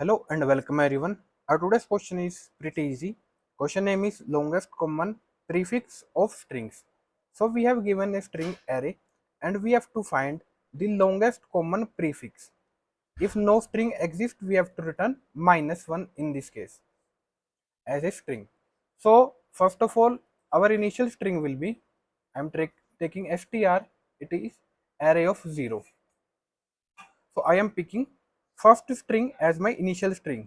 Hello and welcome everyone. Our today's question is pretty easy. Question name is longest common prefix of strings. So we have given a string array and we have to find the longest common prefix. If no string exists, we have to return -1 in this case as a string. So first of all, our initial string will be, I'm taking str, it is array of 0. So I am picking first string as my initial string.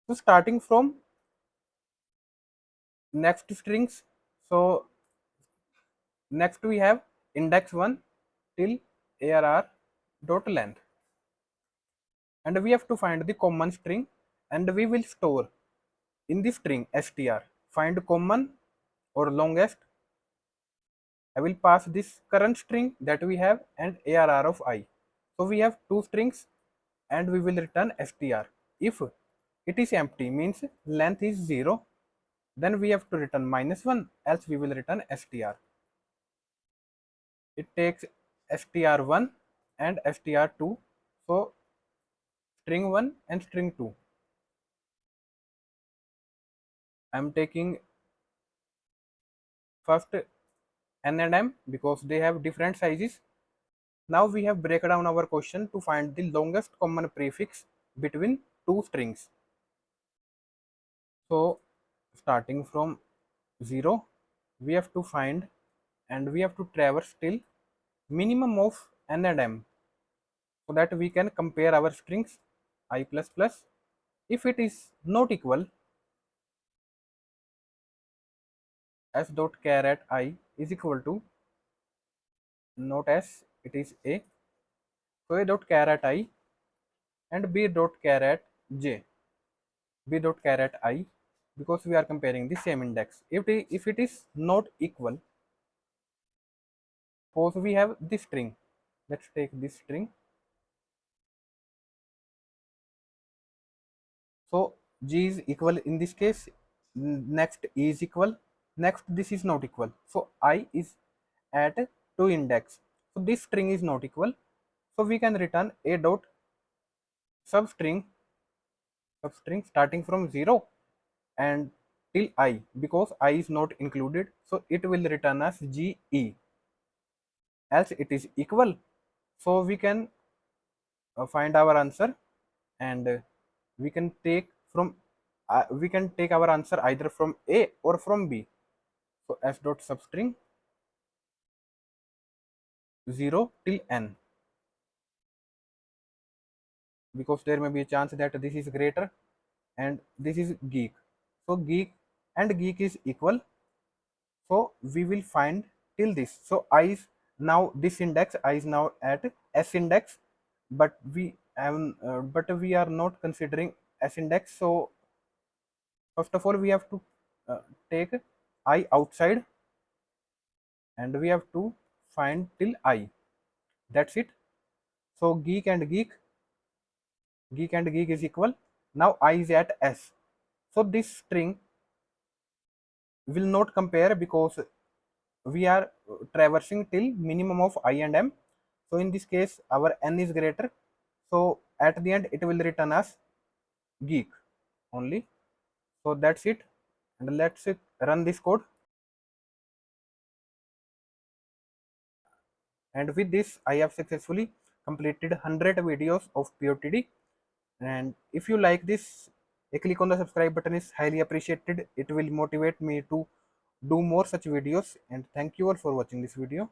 So starting from next strings, so next we have index 1 till arr dot length, and we have to find the common string, and we will store in the string str find common or longest. I will pass this current string that we have and arr of I. So we have two strings and we will return str. If it is empty means length is 0, then we have to return -1, else we will return str. It takes str1 and str2, so string 1 and string 2. I'm taking first n and m because they have different sizes. Now we have break down our question to find the longest common prefix between two strings. So starting from 0, we have to find and we have to traverse till minimum of n and m, so that we can compare our strings I plus plus. If it is not equal, s dot char at I is equal to, not s, it is a, so a dot char at I and b dot char at j, b dot char at I, because we are comparing the same index. If it is not equal, suppose we have this string, let's take this string. So g is equal in this case, next e is equal, next this is not equal, so I is at 2 index, so this string is not equal, so we can return a dot substring starting from 0 and till I, because I is not included, so it will return as ge, else it is equal, so we can find our answer, and we can take from we can take our answer either from a or from b. So s dot substring 0 till n, because there may be a chance that this is greater and this is geek, so geek and geek is equal, so we will find till this. So I is now this index, I is now at s index, but we are not considering s index. So first of all we have to take I outside and we have to find till I, that's it. So geek and geek is equal. Now I is at s, so this string will not compare because we are traversing till minimum of I and m. So in this case our n is greater, so at the end it will return as geek only. So that's it, and let's run this code. And with this I have successfully completed 100 videos of POTD. And if you like this, a click on the subscribe button is highly appreciated. It will motivate me to do more such videos. And thank you all for watching this video.